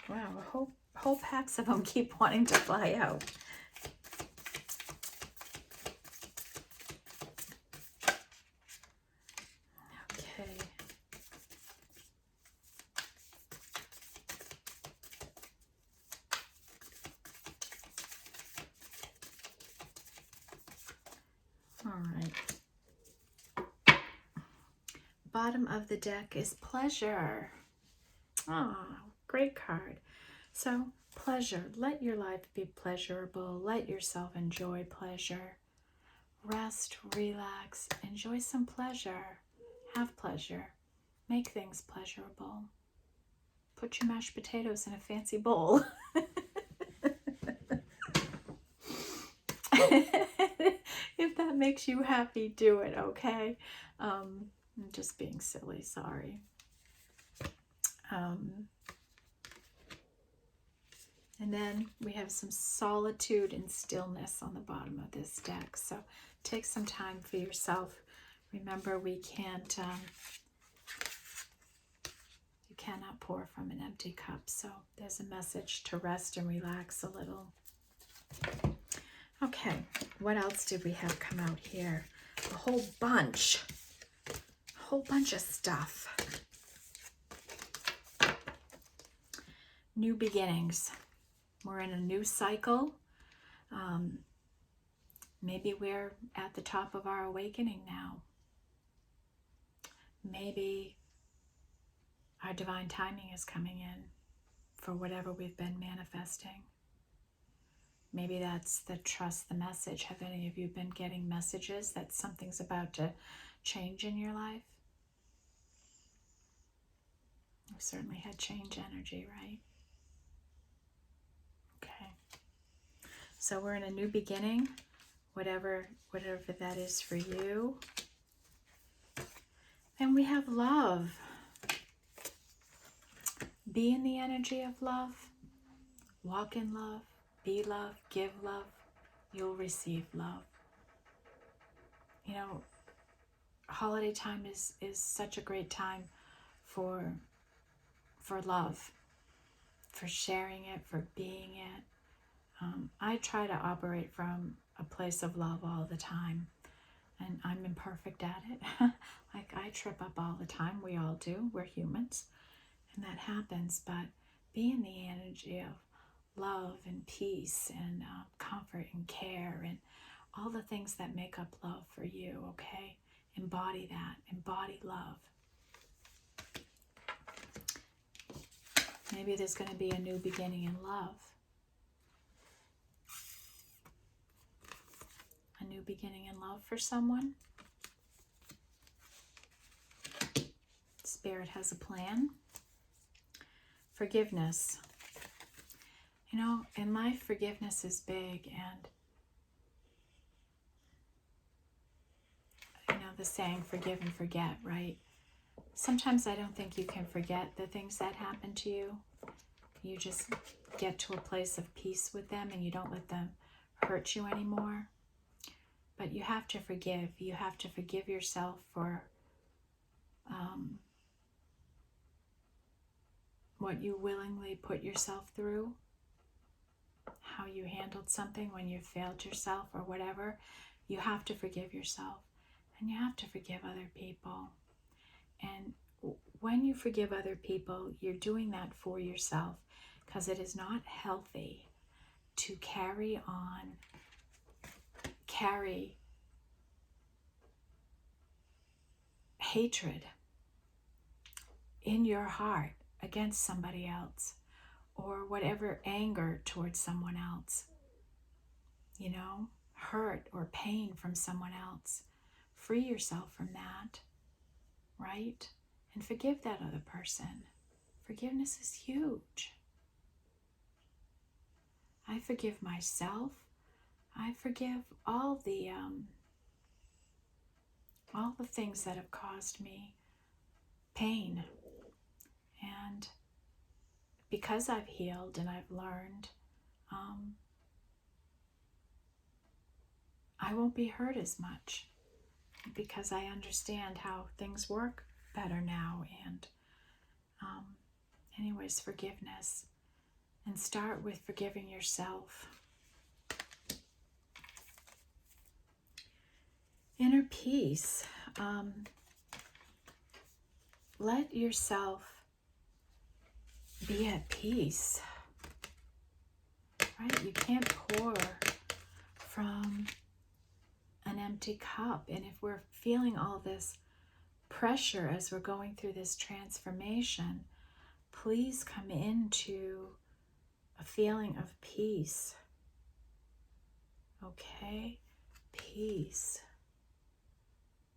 Wow, whole packs of them keep wanting to fly out. Okay. All right. Bottom of the deck is Pleasure. Oh, great card. So, pleasure. Let your life be pleasurable. Let yourself enjoy pleasure. Rest, relax, enjoy some pleasure. Have pleasure. Make things pleasurable. Put your mashed potatoes in a fancy bowl. If that makes you happy, do it, okay? I'm just being silly, sorry. And then we have some solitude and stillness on the bottom of this deck. So take some time for yourself. Remember, you cannot pour from an empty cup. So there's a message to rest and relax a little. Okay, what else did we have come out here? A whole bunch of stuff. New beginnings. We're in a new cycle. Maybe we're at the top of our awakening now. Maybe our divine timing is coming in for whatever we've been manifesting. Maybe that's the trust the message. Have any of you been getting messages that something's about to change in your life? We've certainly had change energy, right? Okay. So we're in a new beginning, whatever that is for you. And we have love. Be in the energy of love. Walk in love. Be love. Give love. You'll receive love. You know, holiday time is such a great time for love, for sharing it, for being it. I try to operate from a place of love all the time, and I'm imperfect at it. Like, I trip up all the time. We all do. We're humans, and that happens. But be in the energy of love and peace and comfort and care and all the things that make up love for you, okay? Embody that. Embody love. Maybe there's going to be a new beginning in love. A new beginning in love for someone. Spirit has a plan. Forgiveness. You know, in life, forgiveness is big, and you know the saying, forgive and forget, right? Sometimes I don't think you can forget the things that happen to you. You just get to a place of peace with them and you don't let them hurt you anymore. But you have to forgive. You have to forgive yourself for what you willingly put yourself through, how you handled something when you failed yourself or whatever. You have to forgive yourself, and you have to forgive other people. And when you forgive other people, you're doing that for yourself, because it is not healthy to carry hatred in your heart against somebody else, or whatever, anger towards someone else, you know, hurt or pain from someone else. Free yourself from that, right? And forgive that other person. Forgiveness is huge. I forgive myself. I forgive all the things that have caused me pain. And because I've healed and I've learned, I won't be hurt as much, because I understand how things work better now. And anyways, forgiveness. And start with forgiving yourself. Inner peace. Let yourself be at peace. Right? You can't pour from an empty cup. And if we're feeling all this pressure as we're going through this transformation, please come into a feeling of peace. Okay? Peace.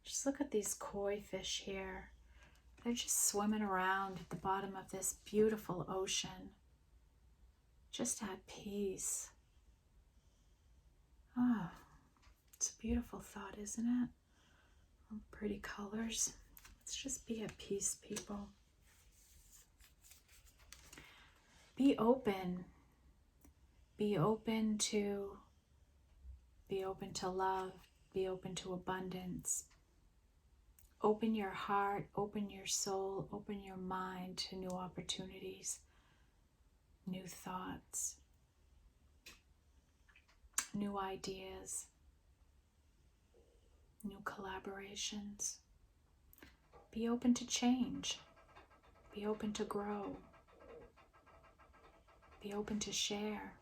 Just look at these koi fish here. They're just swimming around at the bottom of this beautiful ocean. Just at peace. Oh, it's a beautiful thought, isn't it? All pretty colors. Let's just be at peace, people. Be open. Be open to love. Be open to abundance. Open your heart, open your soul, open your mind to new opportunities, new thoughts, new ideas, new collaborations. Be open to change. Be open to grow. Be open to share.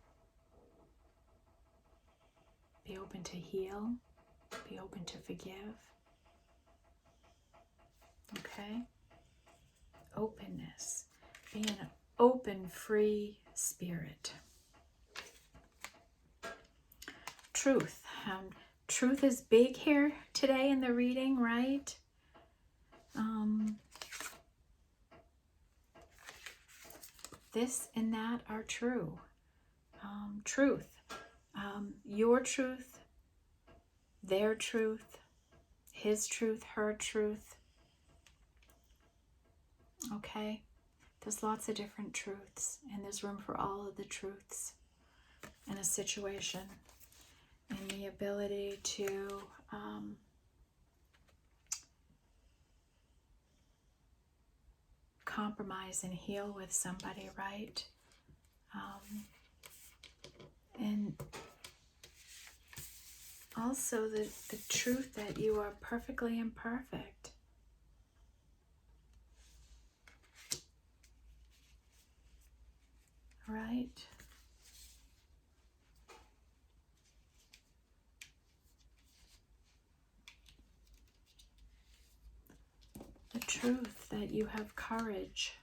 Be open to heal. Be open to forgive. Okay? Openness. Be an open, free spirit. Truth. Truth is big here today in the reading, right? This and that are true. Truth. your truth, their truth, his truth, her truth. Okay? There's lots of different truths, and there's room for all of the truths in a situation. And the ability to compromise and heal with somebody, right? And also the truth that you are perfectly imperfect. Right? The truth that you have courage.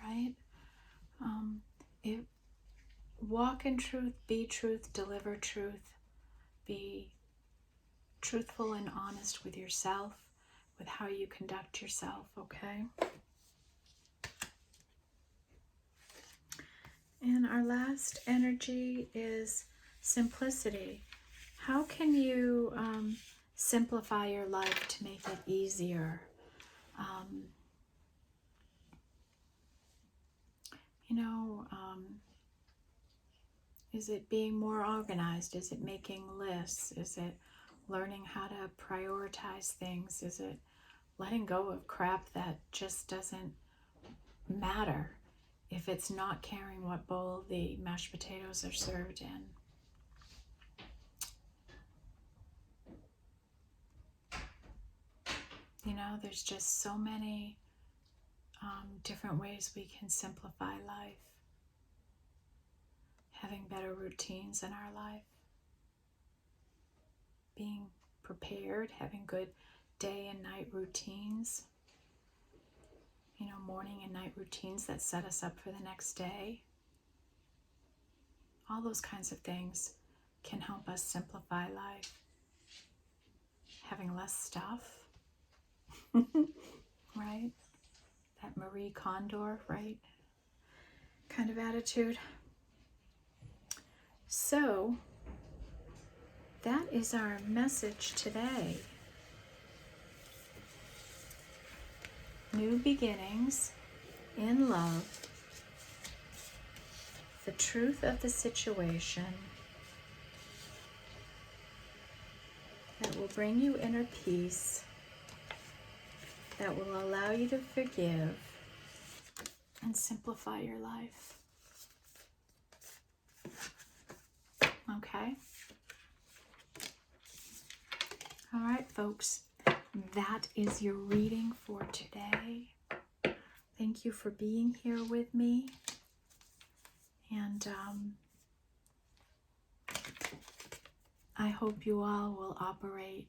Right? Walk in truth, be truth, deliver truth, be truthful and honest with yourself, with how you conduct yourself, okay? And our last energy is simplicity. How can you simplify your life to make it easier? Is it being more organized? Is it making lists? Is it learning how to prioritize things? Is it letting go of crap that just doesn't matter if it's not caring what bowl the mashed potatoes are served in? There's just so many different ways we can simplify life. Having better routines in our life. Being prepared, having good day and night routines. Morning and night routines that set us up for the next day. All those kinds of things can help us simplify life. Having less stuff. Right? That Marie Kondo, right? Kind of attitude. So, that is our message today. New beginnings in love. The truth of the situation that will bring you inner peace, that will allow you to forgive and simplify your life. Okay? All right, folks. That is your reading for today. Thank you for being here with me. And I hope you all will operate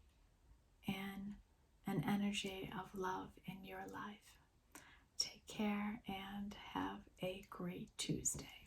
in an energy of love in your life. Take care and have a great Tuesday.